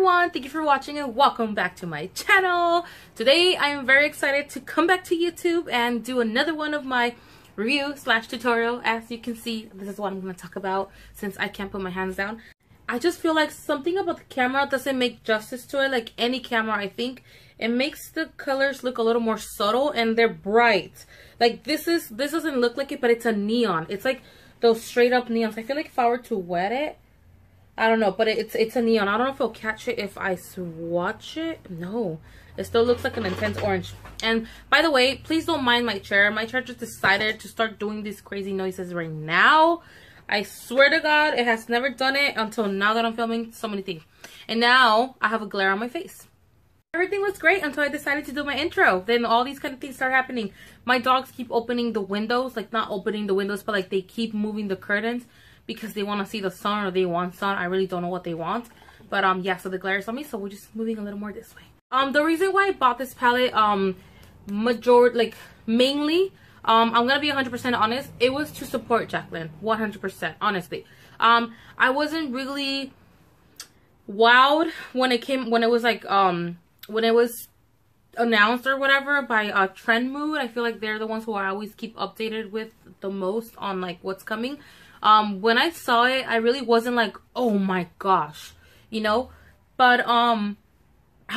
everyone, thank you for watching and welcome back to my channel. Today I am very excited to come back to YouTube and do another one of my review slash tutorial. As you can see, this is what I'm going to talk about since I can't put my hands down. I just feel like something about the camera doesn't make justice to it. Like any camera, I think it makes the colors look a little more subtle and they're bright. Like this doesn't look like it, but it's a neon. It's like those straight up neons. I feel like if I were to wet it, I don't know, but it's a neon. I don't know if it'll catch it if I swatch it. No, it still looks like an intense orange. And by the way, please don't mind my chair. My chair just decided to start doing these crazy noises right now. I swear to God, it has never done it until now that I'm filming so many things. And now I have a glare on my face. Everything was great until I decided to do my intro. Then all these kind of things start happening. My dogs keep opening the windows, like not opening the windows, but like they keep moving the curtains because they want to see the sun or they want sun. I really don't know what they want. But yeah, so the glare is on me, so we're just moving a little more this way. The reason why I bought this palette, mainly, I'm gonna be 100% honest, it was to support Jaclyn. 100%, honestly. I wasn't really wowed when it was announced or whatever by Trend Mood. I feel like they're the ones who I always keep updated with the most on like what's coming. When I saw it, I really wasn't like, oh my gosh, you know. But I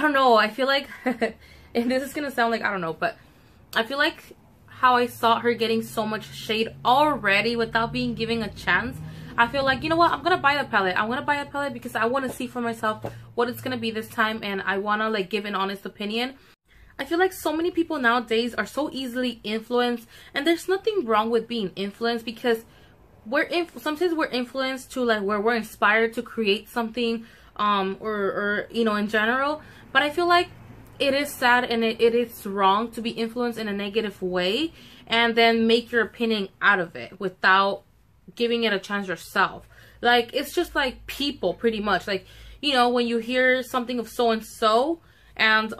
don't know, I feel like and this is gonna sound like, I don't know, but I feel like how I saw her getting so much shade already without being given a chance, I feel like, you know what, I'm gonna buy the palette. I'm gonna buy a palette because I want to see for myself what it's gonna be this time, and I want to like give an honest opinion. I feel like so many people nowadays are so easily influenced, and there's nothing wrong with being influenced because sometimes we're influenced to like where we're inspired to create something or you know, in general. But I feel like it is sad and it is wrong to be influenced in a negative way and then make your opinion out of it without giving it a chance yourself. Like it's just like people, pretty much, like, you know, when you hear something of so and so and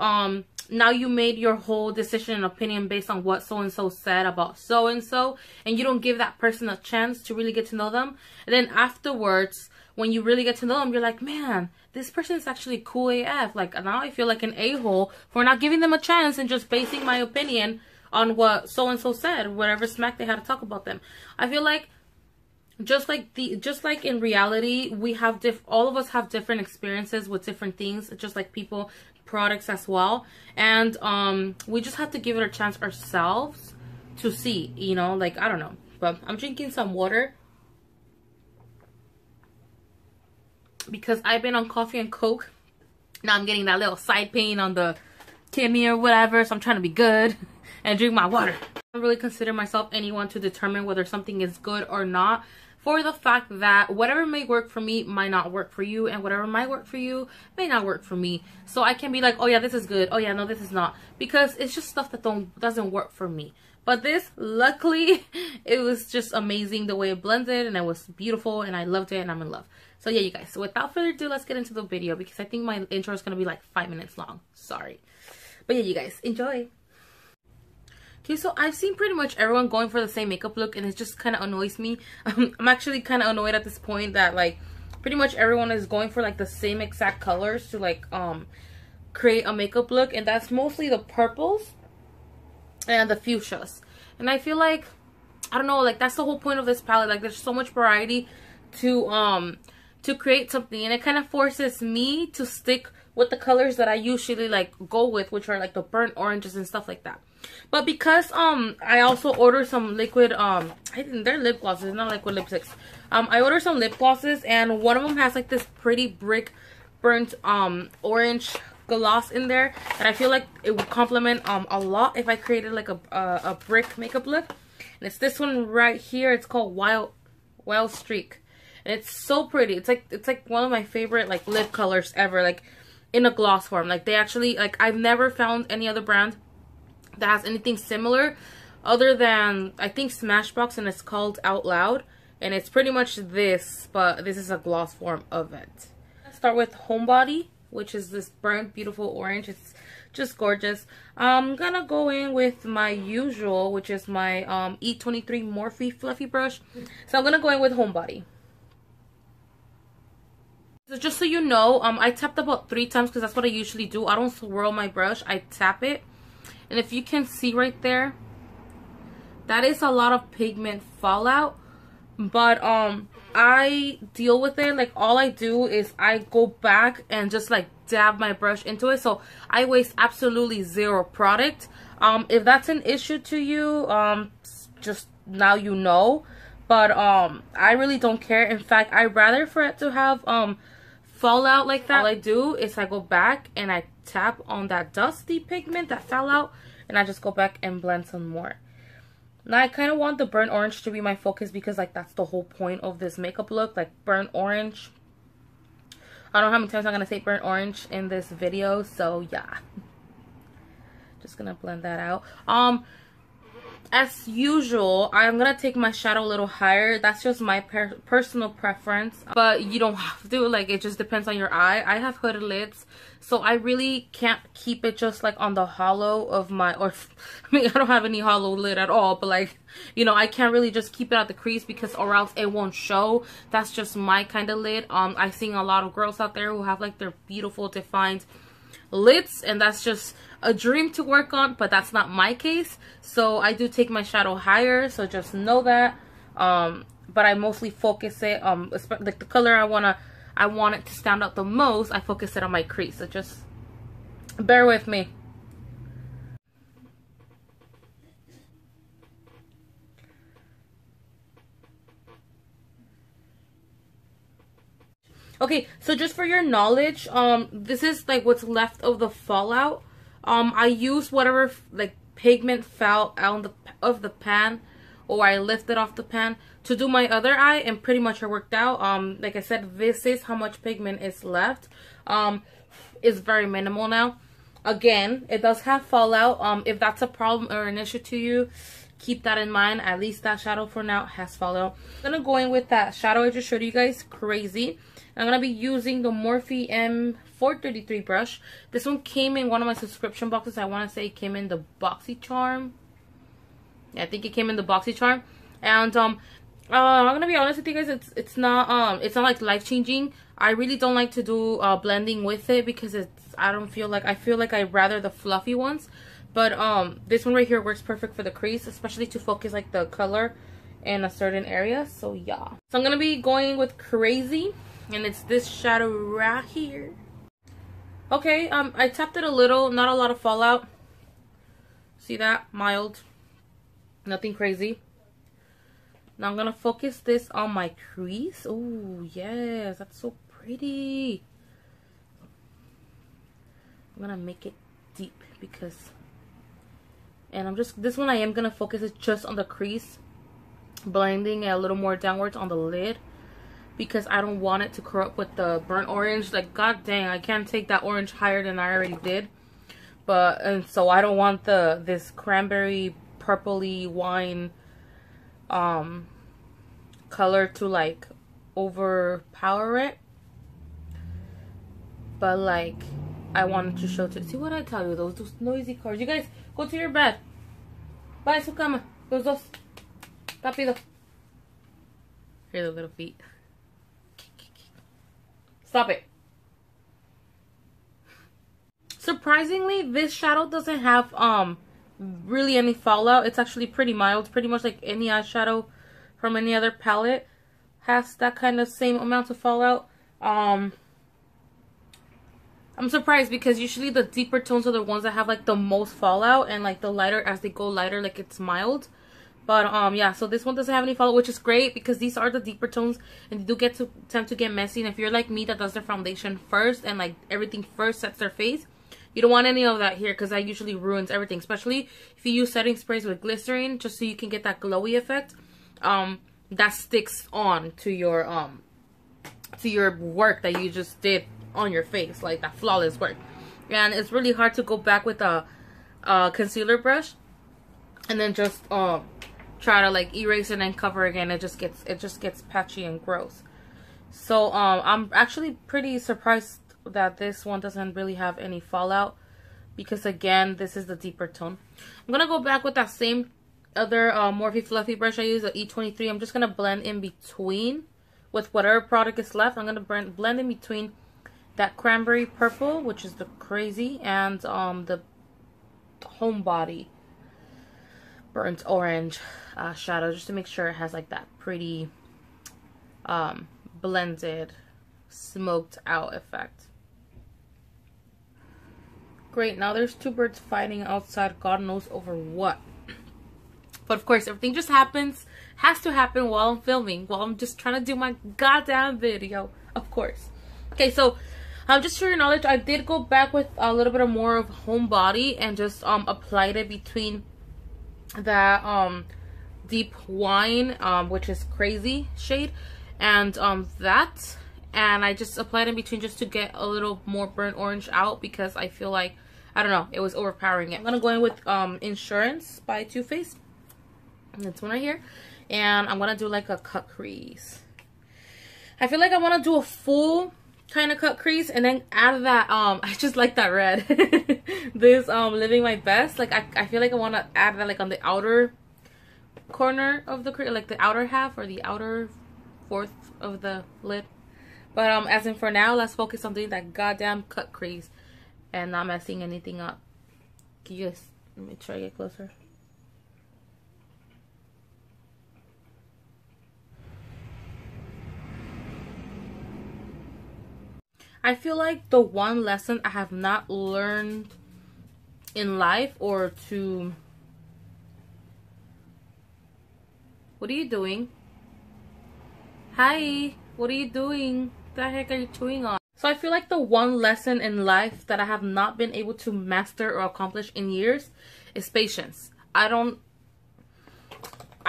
now you made your whole decision and opinion based on what so and so said about so and so, and you don't give that person a chance to really get to know them. And then afterwards, when you really get to know them, you're like, man, this person is actually cool AF. Like now I feel like an a-hole for not giving them a chance and just basing my opinion on what so and so said, whatever smack they had to talk about them. I feel like just like in reality, we have all of us have different experiences with different things, just like people, products as well, and we just have to give it a chance ourselves to see, you know, like, I don't know. But I'm drinking some water because I've been on coffee and Coke. Now I'm getting that little side pain on the kidney or whatever, so I'm trying to be good and drink my water. I don't really consider myself anyone to determine whether something is good or not, for the fact that whatever may work for me might not work for you, and whatever might work for you may not work for me. So I can be like, oh yeah, this is good, oh yeah, no, this is not, because it's just stuff that doesn't work for me. But this, luckily, it was just amazing the way it blended, and it was beautiful, and I loved it, and I'm in love. So yeah, you guys, so without further ado, let's get into the video because I think my intro is gonna be like 5 minutes long. Sorry, but yeah, you guys, enjoy. Okay, so I've seen pretty much everyone going for the same makeup look, and it just kind of annoys me. I'm actually kind of annoyed at this point that like pretty much everyone is going for like the same exact colors to like create a makeup look, and that's mostly the purples and the fuchsias. And I feel like, I don't know, like that's the whole point of this palette. Like there's so much variety to create something, and it kind of forces me to stick with the colors that I usually like go with, which are like the burnt oranges and stuff like that. But because I also ordered some liquid I think they're lip glosses, not liquid lipsticks. I ordered some lip glosses, and one of them has like this pretty brick burnt orange gloss in there that I feel like it would complement a lot if I created like a brick makeup look. And it's this one right here. It's called Wild Streak, and it's so pretty. It's like one of my favorite like lip colors ever, like in a gloss form. Like they actually, like, I've never found any other brand that has anything similar other than I think Smashbox, and it's called Out Loud, and it's pretty much this, but this is a gloss form of it. Let's start with Homebody, which is this burnt beautiful orange. It's just gorgeous. I'm gonna go in with my usual, which is my E23 Morphe fluffy brush. So I'm gonna go in with Homebody. So just so you know, I tapped about 3 times because that's what I usually do. I don't swirl my brush, I tap it. And if you can see right there, that is a lot of pigment fallout. But I deal with it. Like, all I do is I go back and just like dab my brush into it, so I waste absolutely zero product. If that's an issue to you, just now you know. But I really don't care. In fact, I'd rather for it to have fallout like that. All I do is I go back and I tap on that dusty pigment that fell out, and I just go back and blend some more. Now I kind of want the burnt orange to be my focus because like that's the whole point of this makeup look, like burnt orange. I don't know how many times I'm gonna say burnt orange in this video, so yeah. Just gonna blend that out. As usual, I'm gonna take my shadow a little higher. That's just my personal preference, but you don't have to. Like, it just depends on your eye. I have hooded lids, so I really can't keep it just like on the hollow of my, or I mean, I don't have any hollow lid at all, but like, you know, I can't really just keep it at the crease because or else it won't show. That's just my kind of lid. I've seen a lot of girls out there who have like their beautiful defined lids, and that's just a dream to work on, but that's not my case. So I do take my shadow higher, so just know that. But I mostly focus it like the color I want it to stand out the most, I focus it on my crease, so just bear with me. Okay, so just for your knowledge, this is like what's left of the fallout. I use whatever like pigment fell out of the pan, or I lifted off the pan to do my other eye, and pretty much are worked out. Like I said, this is how much pigment is left. It's very minimal now. Again, it does have fallout. If that's a problem or an issue to you, keep that in mind. At least that shadow for now has fallout. I'm gonna go in with that shadow I just showed you guys, Crazy. I'm gonna be using the Morphe M433 brush. This one came in one of my subscription boxes. I want to say it came in the BoxyCharm. Yeah, I think it came in the BoxyCharm. And I'm gonna be honest with you guys. It's not like life changing. I really don't like to do blending with it because I feel like I'd rather the fluffy ones. But this one right here works perfect for the crease, especially to focus like the color in a certain area. So yeah. So I'm gonna be going with Crazy. And it's this shadow right here. Okay, I tapped it a little, not a lot of fallout. See that? Mild. Nothing crazy. Now I'm gonna focus this on my crease. Oh, yes, that's so pretty. I'm gonna make it deep because, and this one I am gonna focus it just on the crease, blending it a little more downwards on the lid, because I don't want it to corrupt with the burnt orange. Like, god dang, I can't take that orange higher than I already did. But, and so I don't want this cranberry purpley wine color to like overpower it. But like, I wanted to show see what I tell you, those noisy cars. You guys, go to your bed. Bye, su cama. Los dos. Rápido. Hear the little feet. Stop it. Surprisingly, this shadow doesn't have really any fallout. It's actually pretty mild. Pretty much like any eyeshadow from any other palette has that kind of same amount of fallout. I'm surprised because usually the deeper tones are the ones that have like the most fallout, and like the lighter, as they go lighter, like it's mild. But yeah, so this one doesn't have any fallout, which is great because these are the deeper tones and they do tend to get messy. And if you're like me that does their foundation first and like everything first sets their face, you don't want any of that here because that usually ruins everything. Especially if you use setting sprays with glycerin, just so you can get that glowy effect. That sticks on to your work that you just did on your face, like that flawless work. And it's really hard to go back with a concealer brush and then just try to like erase it and cover again. It just gets patchy and gross. So I'm actually pretty surprised that this one doesn't really have any fallout, because again, this is the deeper tone. I'm gonna go back with that same other Morphe fluffy brush I use, the E23. I'm just gonna blend in between with whatever product is left. I'm going to blend in between that cranberry purple, which is the crazy, and the Homebody burnt orange shadow, just to make sure it has like that pretty blended, smoked out effect. Great, now there's two birds fighting outside, God knows over what. But of course, everything just has to happen while I'm filming, while I'm just trying to do my goddamn video, of course. Okay, so just for your knowledge, I did go back with a little bit of more of Homebody and just applied it between that deep wine, which is crazy shade, and that, and I just applied in between just to get a little more burnt orange out, because I feel like, I don't know, it was overpowering it. I'm gonna go in with Insurance by Too Faced. This one right here, and I'm gonna do like a cut crease. I feel like I want to do a full kind of cut crease, and then add that I just like that red this Living My Best. Like I feel like I want to add that like on the outer corner of the crease, like the outer half or the outer fourth of the lid. But as in for now, let's focus on doing that goddamn cut crease and not messing anything up. Can you guys, let me try to get closer. I feel like the one lesson I have not learned in life, or to... What are you doing? Hi, what are you doing? What the heck are you chewing on? So I feel like the one lesson in life that I have not been able to master or accomplish in years is patience.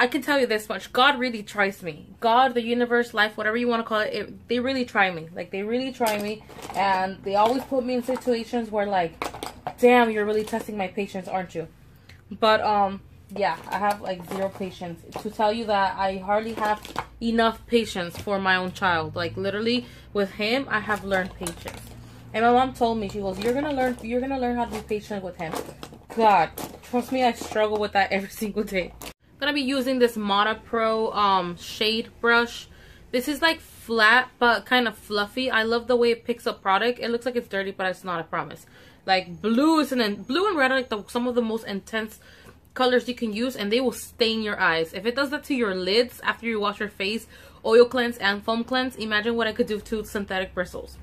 I can tell you this much. God really tries me. God, the universe, life, whatever you want to call it, they really try me. Like, they really try me. And they always put me in situations where, like, damn, you're really testing my patience, aren't you? But, yeah, I have, like, zero patience. To tell you that I hardly have enough patience for my own child. Like, literally, with him, I have learned patience. And my mom told me, she goes, you're gonna learn how to be patient with him. God, trust me, I struggle with that every single day. I'm gonna be using this Mata Pro shade brush. This is like flat but kind of fluffy. I love the way it picks up product. It looks like it's dirty, but it's not, I promise. Like blue and red are like some of the most intense colors you can use, and they will stain your eyes. If it does that to your lids after you wash your face, oil cleanse and foam cleanse, imagine what I could do to synthetic bristles.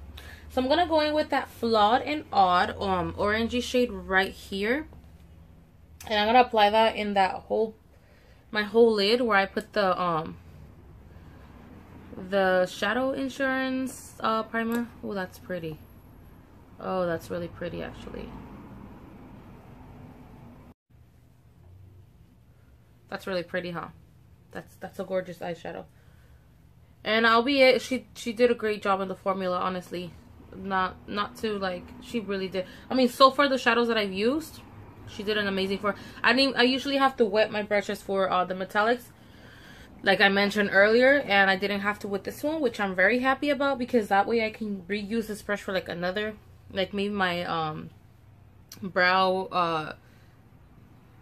So I'm gonna go in with that Flawed and Odd orangey shade right here, and I'm gonna apply that in that my whole lid where I put the Shadow Insurance primer. Oh, that's pretty. Oh, that's really pretty actually. That's really pretty, huh? That's a gorgeous eyeshadow. And albeit she did a great job in the formula, honestly. Not to like, she really did. I mean, so far the shadows that I've used, she did an amazing I usually have to wet my brushes for the metallics, like I mentioned earlier, and I didn't have to with this one, which I'm very happy about, because that way I can reuse this brush for like another, like maybe my brow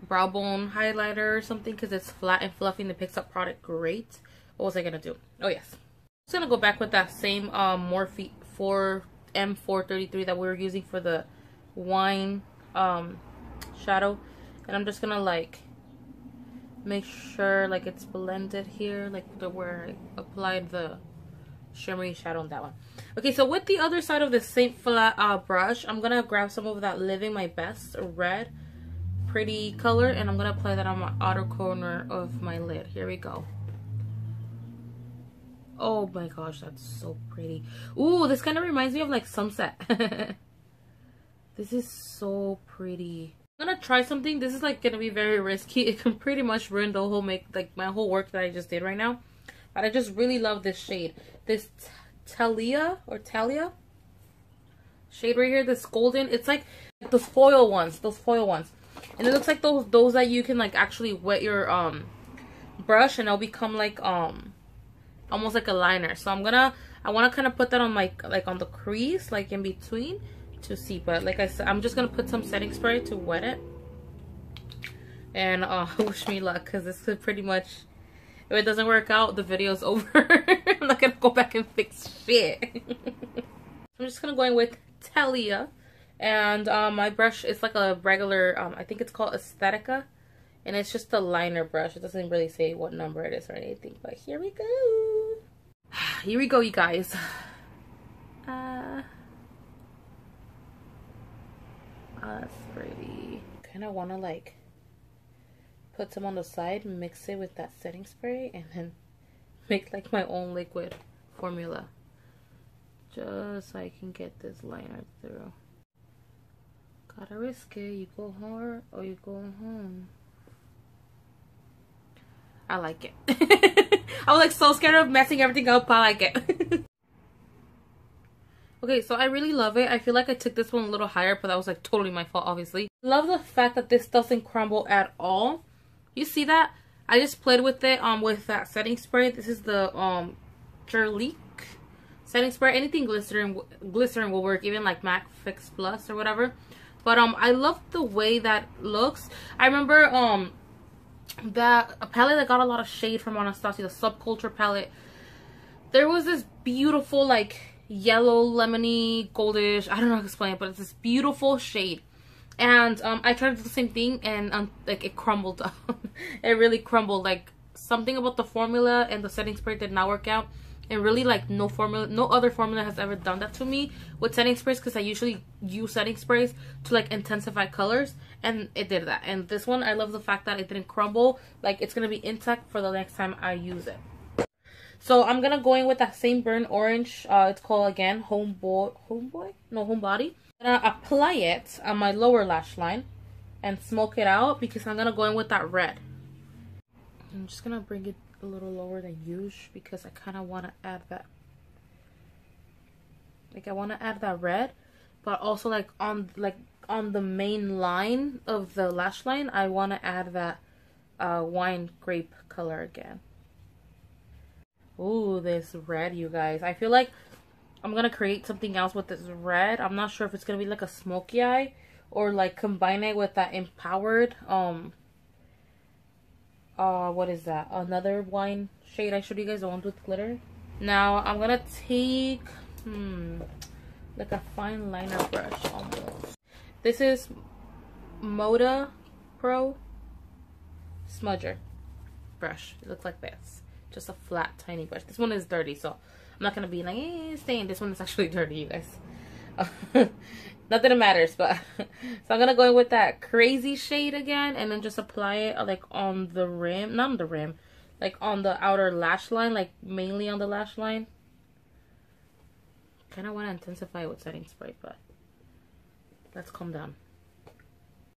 bone highlighter or something, because it's flat and fluffy and it picks up product great. What was I gonna do? Oh yes, I'm just gonna go back with that same Morphe M433 that we were using for the wine shadow, and I'm just gonna like make sure like it's blended here, like where I applied the shimmery shadow on that one. Okay, so with the other side of the same flat brush, I'm gonna grab some of that Living My Best red pretty color, and I'm gonna apply that on my outer corner of my lid. Here we go. Oh my gosh, that's so pretty. Ooh, this kind of reminds me of like Sunset. This is so pretty. I'm gonna try something. This is like gonna be very risky. It can pretty much ruin the whole my whole work that I just did right now. But I just really love this shade. This Talia shade right here, this golden. It's like those foil ones. And it looks like those that you can like actually wet your brush, and it'll become like almost like a liner. So I want to kind of put that on my on the crease, like in between, to see. But like I said, I'm just gonna put some setting spray to wet it, and wish me luck, because this could pretty much, If it doesn't work out, the video's over. I'm not gonna go back and fix shit. I'm just gonna go in with Talia. And my brush is like a regular, I think it's called Aesthetica. And it's just a liner brush. It doesn't really say what number it is or anything. But here we go. Here we go, you guys. Oh, that's pretty. Kind of want to like put some on the side, mix it with that setting spray, and then make like my own liquid formula. Just so I can get this liner through. Gotta risk it. You go hard or you go home. I like it. I was like so scared of messing everything up. I like it. Okay, so I really love it. I feel like I took this one a little higher, but that was like totally my fault, obviously. Love the fact that this doesn't crumble at all. You see that? I just played with it with that setting spray. This is the Jaclyn setting spray. Anything glycerin will work, even like MAC Fix Plus or whatever. But I love the way that looks. I remember that a palette that got a lot of shade from Anastasia, the Subculture palette. There was this beautiful like yellow, lemony, goldish, I don't know how to explain it, but it's this beautiful shade. And I tried to do the same thing, and like it crumbled down. It really crumbled. Like something about the formula and the setting spray did not work out. And really, like no other formula has ever done that to me with setting sprays, because I usually use setting sprays to like intensify colors, and it did that. And this one, I love the fact that it didn't crumble. Like it's gonna be intact for the next time I use it. So I'm gonna go in with that same burnt orange. It's called again Homebody. I'm gonna apply it on my lower lash line and smoke it out, because I'm gonna go in with that red. I'm just gonna bring it a little lower than usual, because I kind of want to add that. Like I want to add that red, but also like on the main line of the lash line, I want to add that wine grape color again. Ooh, this red, you guys. I feel like I'm gonna create something else with this red. I'm not sure if it's gonna be like a smoky eye, or like combine it with that empowered what is that, another wine shade I showed you guys, the ones with glitter. Now I'm gonna take like a fine liner brush almost. This is Moda Pro smudger brush. It looks like this, just a flat tiny brush. This one is dirty, so I'm not gonna be like staying. This one is actually dirty, you guys. Not that it matters, but so I'm gonna go in with that crazy shade again, and then just apply it like on the rim, not on the rim, like on the outer lash line, like mainly on the lash line. Kind of want to intensify it with setting spray, but let's calm down.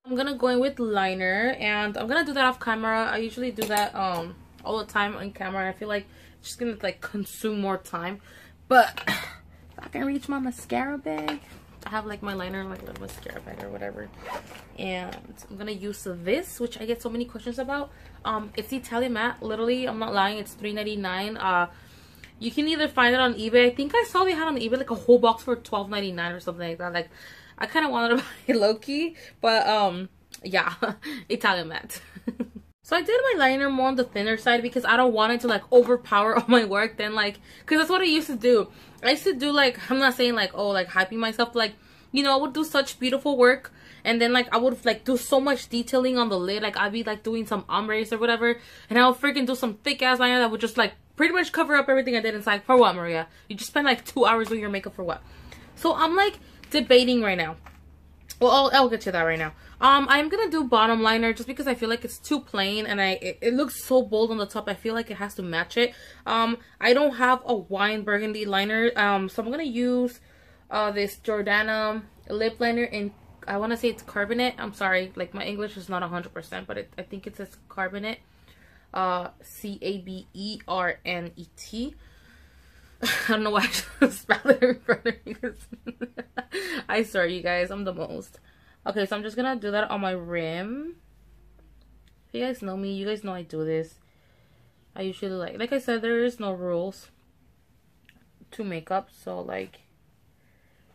I'm gonna go in with liner, and I'm gonna do that off camera. I usually do that all the time on camera. I feel like it's just gonna like consume more time, but if I can reach my mascara bag, I have like my liner, like a little mascara bag or whatever, and I'm gonna use this, which I get so many questions about. It's the Italian matte. Literally, I'm not lying, it's $3.99. You can either find it on eBay. I think I saw they had on eBay like a whole box for $12.99 or something like that. Like I kind of wanted to buy it low-key, but yeah. Italian matte. So I did my liner more on the thinner side, because I don't want it to like overpower all my work. Then like, because that's what I used to do. I used to do like, I'm not saying like, oh, like hyping myself, but, like, you know, I would do such beautiful work, and then like I would like do so much detailing on the lid. Like I'd be like doing some ombres or whatever, and I would freaking do some thick ass liner that would just like pretty much cover up everything I did inside. For what, Maria? You just spent like 2 hours doing your makeup for what? So I'm like debating right now. Well, I'll get to that right now. I'm gonna do bottom liner just because I feel like it's too plain, and it looks so bold on the top. I feel like it has to match it. I don't have a wine burgundy liner, so I'm gonna use this Jordana lip liner in, I want to say it's carbonate. I'm sorry, like my English is not 100%, but I think it says carbonate. Cabernet. I don't know why I just spelled it in front of you. I swear, you guys, I'm the most. Okay, so I'm just gonna do that on my rim. If you guys know me, you guys know I do this. I usually like I said, there is no rules to makeup, so like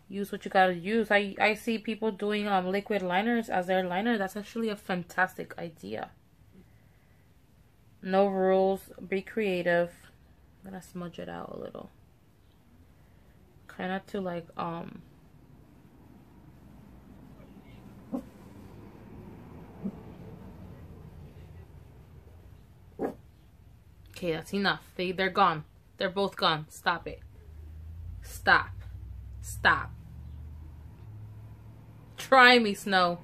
use what you gotta use. I see people doing liquid liners as their liner. That's actually a fantastic idea. No rules. Be creative. I'm gonna smudge it out a little. Kind of to like, okay, that's enough. They're gone. They're both gone. Stop it. Stop. Stop. Try me, Snow.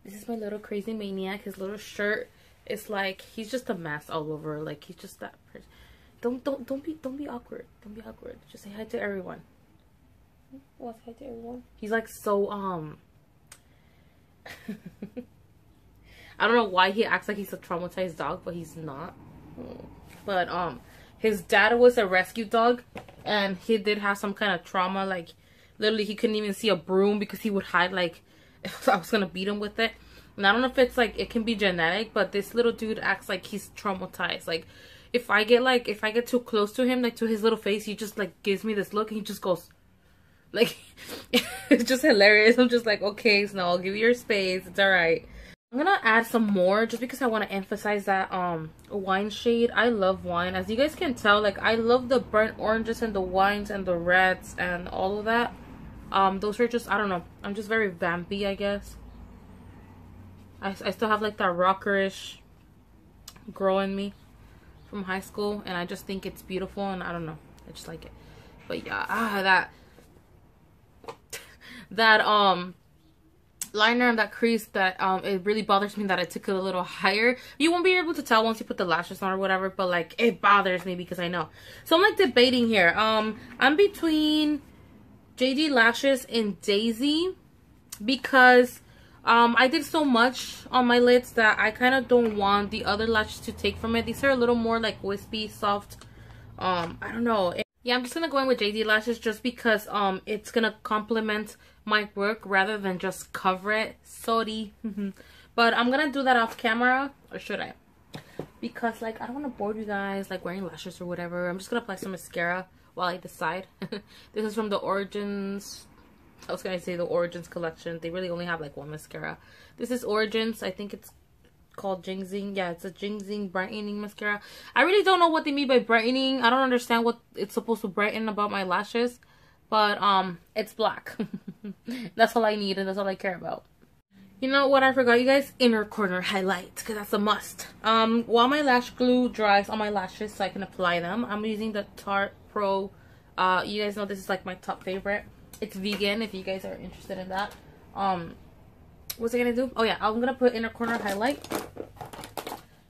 This is my little crazy maniac. His little shirt is like, he's just a mess all over. Like, he's just that person. Don't be awkward. Don't be awkward. Just say hi to everyone. Well, say hi to everyone. He's like so I don't know why he acts like he's a traumatized dog, but he's not. But his dad was a rescue dog, and he did have some kind of trauma. Like, literally, he couldn't even see a broom because he would hide, like, if I was gonna beat him with it. And I don't know if it's like, it can be genetic, but this little dude acts like he's traumatized. Like, if I get too close to him, like to his little face, he just like gives me this look, and he just goes, like, it's just hilarious. I'm just like, okay, Snow, I'll give you your space. It's all right. I'm gonna add some more just because I want to emphasize that wine shade. I love wine. As you guys can tell, like, I love the burnt oranges and the wines and the reds and all of that. Those are just, I don't know, I'm just very vampy, I guess. I still have like that rockerish girl in me from high school, and I just think it's beautiful, and I don't know, I just like it. But yeah, that liner and that crease, that it really bothers me that I took it a little higher. You won't be able to tell once you put the lashes on or whatever, but like, it bothers me because I know. So I'm like debating here. I'm between JD Lashes and Daisy, because I did so much on my lids that I kind of don't want the other lashes to take from it. These are a little more like wispy, soft. I don't know. Yeah, I'm just gonna go in with JD Lashes just because it's gonna complement my work rather than just cover it. Sorry. But I'm gonna do that off camera, or should I? Because like, I don't want to bore you guys like wearing lashes or whatever. I'm just gonna apply some mascara while I decide. This is from the Origins. I was gonna say the Origins collection. They really only have like one mascara. This is Origins. I think it's called Jingxing. Yeah, it's a Jingxing brightening mascara. I really don't know what they mean by brightening. I don't understand what it's supposed to brighten about my lashes. But it's black. That's all I need, and that's all I care about. You know what I forgot, you guys? Inner corner highlight, because that's a must. While my lash glue dries on my lashes so I can apply them, I'm using the Tarte Pro. You guys know this is like my top favorite. It's vegan, if you guys are interested in that. What's I gonna do? Oh yeah, I'm gonna put inner corner highlight,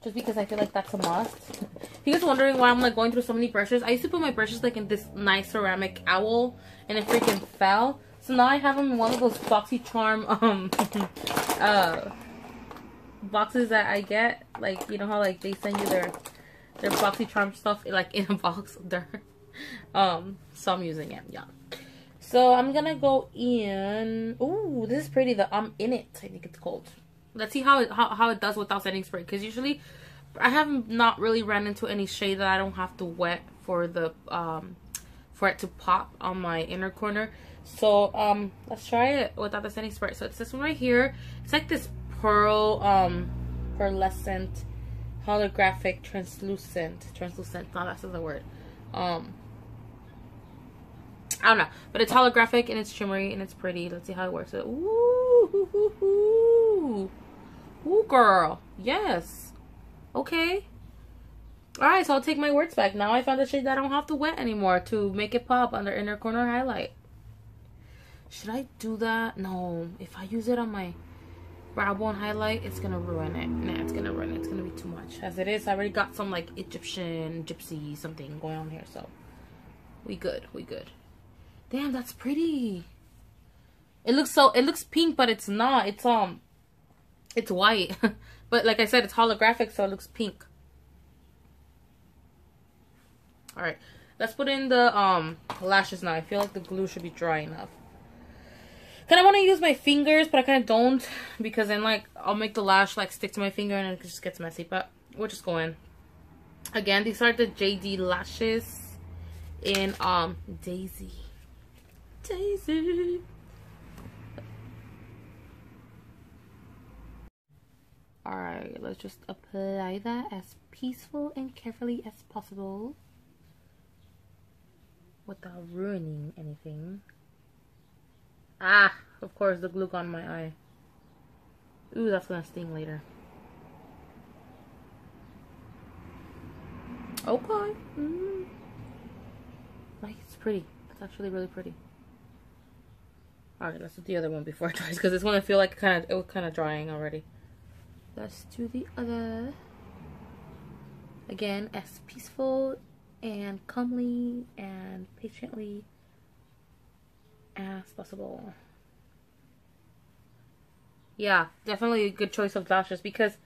just because I feel like that's a must. If you guys wondering why I'm like going through so many brushes, I used to put my brushes like in this nice ceramic owl, and it freaking fell. So now I have them in one of those BoxyCharm boxes that I get. Like, you know how like they send you their BoxyCharm stuff like in a box there. So I'm using it, yeah. So I'm gonna go in. Ooh, this is pretty. The In It, I think it's called. Let's see how it does without setting spray. Because usually, I have not really ran into any shade that I don't have to wet for the for it to pop on my inner corner. So let's try it without the setting spray. So it's this one right here. It's like this pearlescent, holographic, translucent. No, that's not the word. I don't know, but it's holographic and it's shimmery and it's pretty. Let's see how it works. Ooh, ooh, girl, yes, okay. All right, so I'll take my words back. Now I found a shade that I don't have to wet anymore to make it pop under inner corner highlight. Should I do that? No, if I use it on my brow bone highlight, it's gonna ruin it. Nah, it's gonna ruin it. It's gonna be too much. As it is, I already got some like gypsy something going on here, so we good. Damn, that's pretty. It looks pink, but it's not. It's white. But like I said, it's holographic, so it looks pink. All right, let's put in the lashes now. I feel like the glue should be dry enough. Kind of want to use my fingers, but I kind of don't, because then like I'll make the lash like stick to my finger and it just gets messy. But we'll just go in. Again, these are the JD lashes in Daisy. Alright, let's just apply that as peaceful and carefully as possible without ruining anything. Ah, of course, the glue got on my eye. Ooh, that's gonna sting later. Okay. Like, it's pretty. It's actually really pretty. Alright, let's do the other one before it dries, because this one I feel like it was kind of drying already. Let's do the other. Again, as peaceful and calmly and patiently as possible. Yeah, definitely a good choice of lashes, because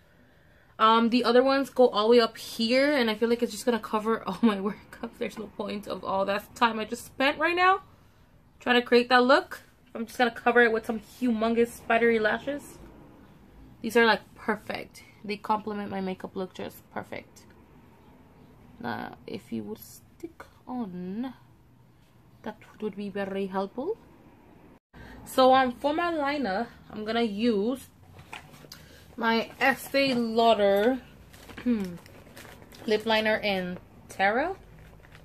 the other ones go all the way up here, and I feel like it's just gonna cover all my work up. There's no point of all that time I just spent right now trying to create that look. I'm just gonna cover it with some humongous spidery lashes. These are like perfect. They complement my makeup look just perfect. Now, if you would stick on, that would be very helpful. So for my liner, I'm gonna use my Estee Lauder lip liner in Terra.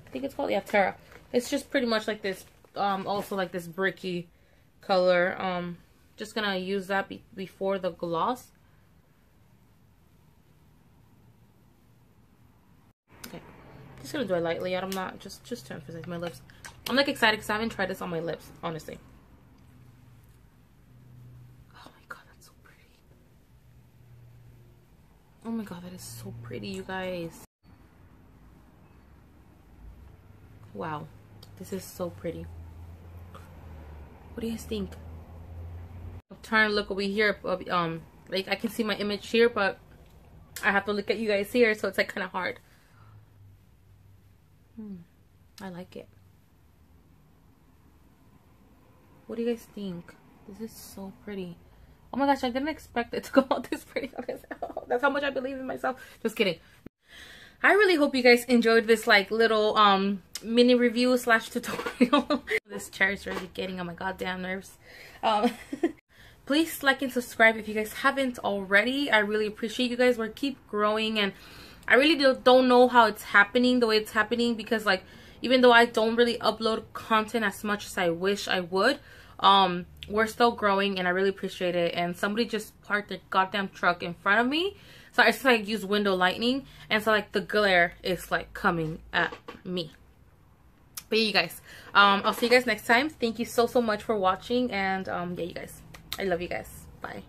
I think it's called, yeah, Terra. It's just pretty much like this, also like this bricky color. Just gonna use that before the gloss. Okay, just gonna do it lightly. I'm not just to emphasize my lips. I'm like excited because I haven't tried this on my lips, honestly. Oh my god, that's so pretty. Oh my god, that is so pretty, you guys. Wow, this is so pretty. What do you guys think? I'm trying to look over here. Like I can see my image here, but I have to look at you guys here, so it's like kind of hard. I like it. What do you guys think? This is so pretty. Oh my gosh, I didn't expect it to go out this pretty. That's how much I believe in myself. Just kidding. I really hope you guys enjoyed this like little mini review slash tutorial. This chair is really getting on my goddamn nerves. Please like and subscribe if you guys haven't already. I really appreciate you guys. We're keep growing, and I really don't know how it's happening the way it's happening, because like even though I don't really upload content as much as I wish I would, we're still growing, and I really appreciate it. And somebody just parked their goddamn truck in front of me, so I just like use window lighting, and so like the glare is like coming at me. But yeah, you guys, I'll see you guys next time. Thank you so much for watching, and yeah, you guys, I love you guys. Bye.